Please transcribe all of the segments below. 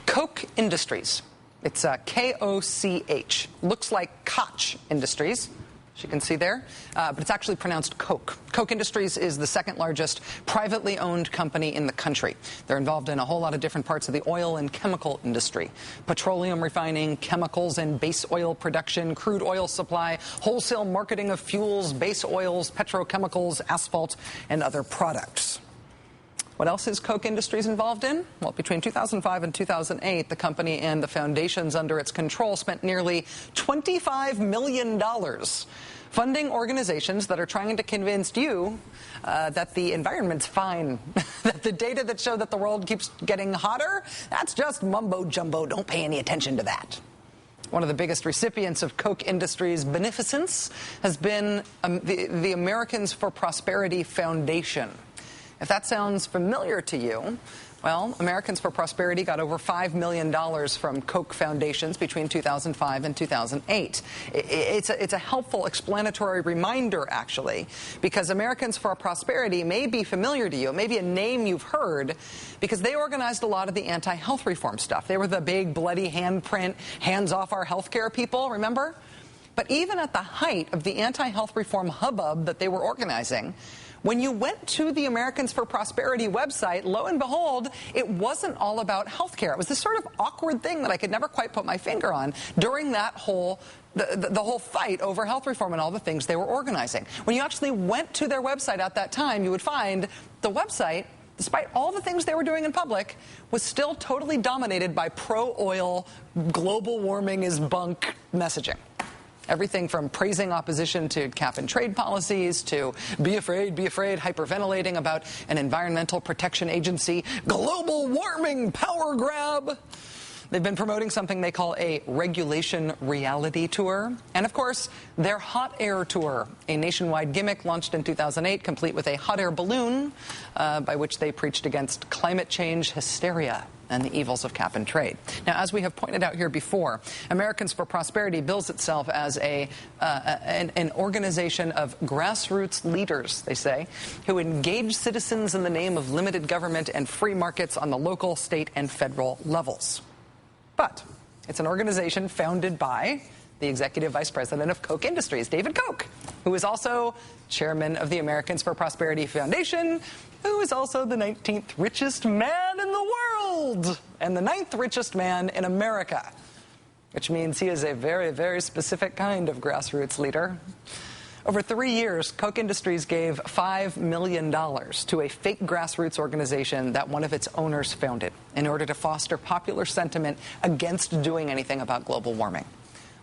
Koch Industries. It's K-O-C-H. Looks like Koch Industries, as you can see there, but it's actually pronounced Koch. Koch Industries is the second largest privately owned company in the country. They're involved in a whole lot of different parts of the oil and chemical industry. Petroleum refining, chemicals and base oil production, crude oil supply, wholesale marketing of fuels, base oils, petrochemicals, asphalt, and other products. What else is Koch Industries involved in? Well, between 2005 and 2008, the company and the foundations under its control spent nearly $25 million funding organizations that are trying to convince you that the environment's fine, that the data that show that the world keeps getting hotter, that's just mumbo-jumbo. Don't pay any attention to that. One of the biggest recipients of Koch Industries' beneficence has been the Americans for Prosperity Foundation. If that sounds familiar to you, well, Americans for Prosperity got over $5 million from Koch foundations between 2005 and 2008. It's a helpful explanatory reminder, actually, because Americans for Prosperity may be familiar to you. It may be a name you've heard, because they organized a lot of the anti-health reform stuff. They were the big, bloody handprint, hands-off our health care people, remember? But even at the height of the anti-health reform hubbub that they were organizing, when you went to the Americans for Prosperity website, lo and behold, it wasn't all about health care. It was this sort of awkward thing that I could never quite put my finger on during that whole the whole fight over health reform and all the things they were organizing. When you actually went to their website at that time, you would find the website, despite all the things they were doing in public, was still totally dominated by pro-oil, global warming is bunk messaging. Everything from praising opposition to cap-and-trade policies to be afraid, hyperventilating about an environmental protection agency, global warming power grab. They've been promoting something they call a regulation reality tour. And, of course, their hot air tour, a nationwide gimmick launched in 2008, complete with a hot air balloon by which they preached against climate change hysteria and the evils of cap and trade. Now, as we have pointed out here before, Americans for Prosperity bills itself as an organization of grassroots leaders, they say, who engage citizens in the name of limited government and free markets on the local, state, and federal levels. But it's an organization founded by the executive vice president of Koch Industries, David Koch, who is also chairman of the Americans for Prosperity Foundation, who is also the 19th richest man in the world and the 9th richest man in America, which means he is a very, very specific kind of grassroots leader. Over 3 years, Koch Industries gave $5 million to a fake grassroots organization that one of its owners founded in order to foster popular sentiment against doing anything about global warming,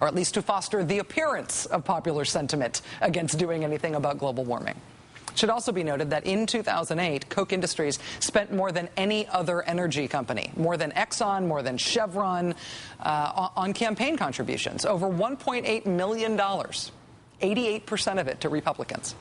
or at least to foster the appearance of popular sentiment against doing anything about global warming. It should also be noted that in 2008, Koch Industries spent more than any other energy company, more than Exxon, more than Chevron, on campaign contributions, over $1.8 million, 88% of it to Republicans.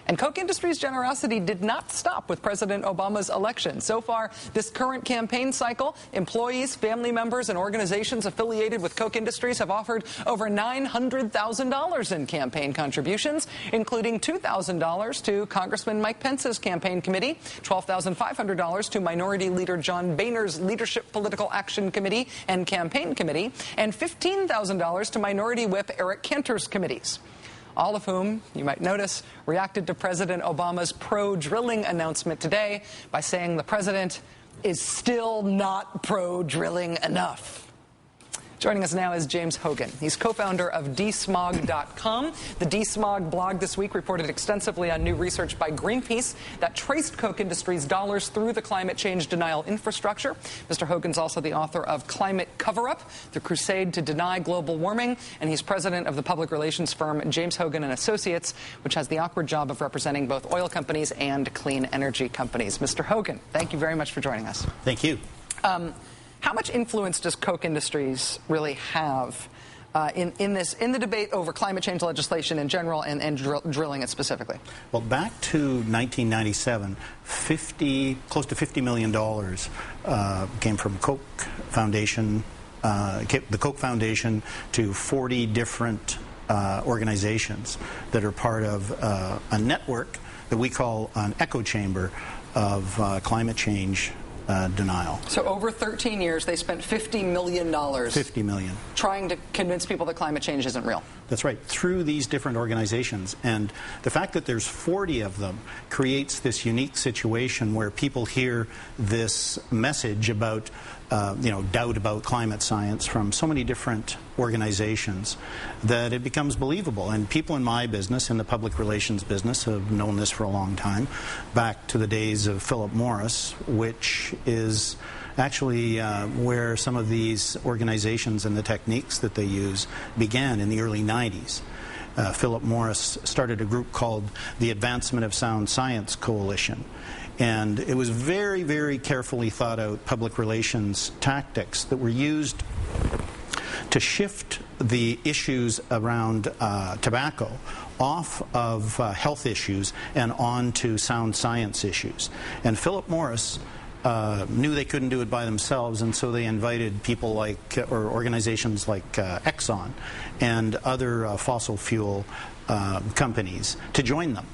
And Koch Industries' generosity did not stop with President Obama's election. So far, this current campaign cycle, employees, family members, and organizations affiliated with Koch Industries have offered over $900,000 in campaign contributions, including $2,000 to Congressman Mike Pence's campaign committee, $12,500 to Minority Leader John Boehner's Leadership Political Action Committee and Campaign Committee, and $15,000 to Minority Whip Eric Cantor's committees, all of whom, you might notice, reacted to President Obama's pro-drilling announcement today by saying the president is still not pro-drilling enough. Joining us now is James Hogan. He's co-founder of DSmog.com. The DSmog blog this week reported extensively on new research by Greenpeace that traced Koch Industries' dollars through the climate change denial infrastructure. Mr. Hogan's also the author of Climate Cover-Up, The Crusade to Deny Global Warming, and he's president of the public relations firm James Hogan and Associates, which has the awkward job of representing both oil companies and clean energy companies. Mr. Hogan, thank you very much for joining us. Thank you. How much influence does Koch Industries really have in the debate over climate change legislation in general and drilling it specifically? Well, back to 1997, close to $50 million came from Koch Foundation, the Koch Foundation, to 40 different organizations that are part of a network that we call an echo chamber of climate change denial. So over 13 years, they spent $50 million. $50 million. Trying to convince people that climate change isn't real. That's right, through these different organizations. And the fact that there's 40 of them creates this unique situation where people hear this message about, doubt about climate science from so many different organizations that it becomes believable. And people in my business, in the public relations business, have known this for a long time, back to the days of Philip Morris, which is actually where some of these organizations and the techniques that they use began in the early 90s. Philip Morris started a group called the Advancement of Sound Science Coalition. And it was very, very carefully thought out public relations tactics that were used to shift the issues around tobacco off of health issues and on to sound science issues. And Philip Morris knew they couldn't do it by themselves, and so they invited people like, or organizations like Exxon and other fossil fuel companies to join them.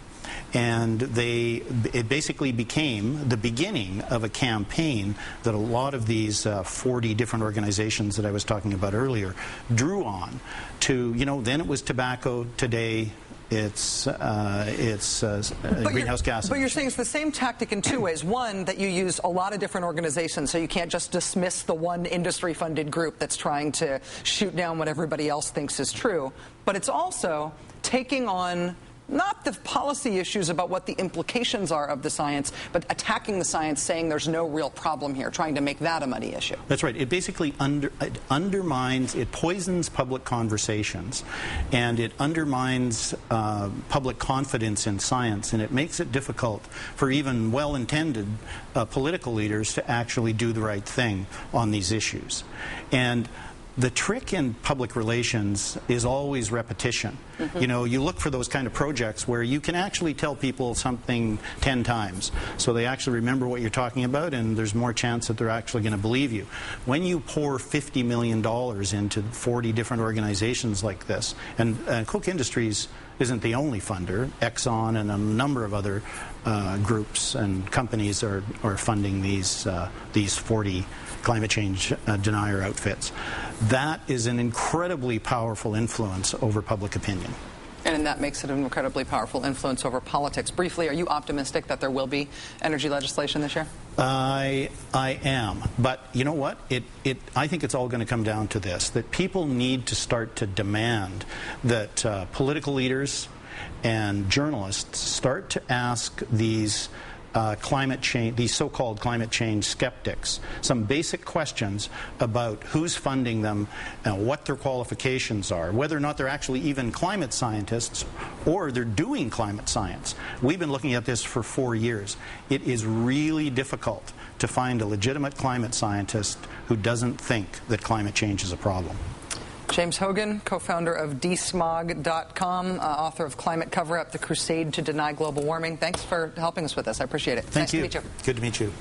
And it basically became the beginning of a campaign that a lot of these 40 different organizations that I was talking about earlier drew on to, then it was tobacco, today it's greenhouse gases. But you're saying it's the same tactic in two ways. One, that you use a lot of different organizations, so you can't just dismiss the one industry-funded group that's trying to shoot down what everybody else thinks is true. But it's also taking on not the policy issues about what the implications are of the science, but attacking the science, saying there's no real problem here, trying to make that a money issue. That's right. It basically undermines, it poisons public conversations, and it undermines public confidence in science, and it makes it difficult for even well-intended political leaders to actually do the right thing on these issues. And the trick in public relations is always repetition. Mm-hmm. You look for those kind of projects where you can actually tell people something 10 times, so they actually remember what you're talking about, and there's more chance that they're actually going to believe you. When you pour $50 million into 40 different organizations like this, and Koch Industries isn't the only funder. Exxon and a number of other groups and companies are funding these 40 climate change denier outfits. That is an incredibly powerful influence over public opinion. And that makes it an incredibly powerful influence over politics. Briefly, are you optimistic that there will be energy legislation this year? I am. But you know what? I think it's all going to come down to this, that people need to start to demand that political leaders and journalists start to ask these these so-called climate change skeptics some basic questions about who's funding them, what their qualifications are, whether or not they're actually even climate scientists or they're doing climate science. We've been looking at this for 4 years. It is really difficult to find a legitimate climate scientist who doesn't think that climate change is a problem. James Hogan, co-founder of dsmog.com, author of Climate Cover-Up, The Crusade to Deny Global Warming. Thanks for helping us with this. I appreciate it. Thank you. Nice to meet you. Good to meet you.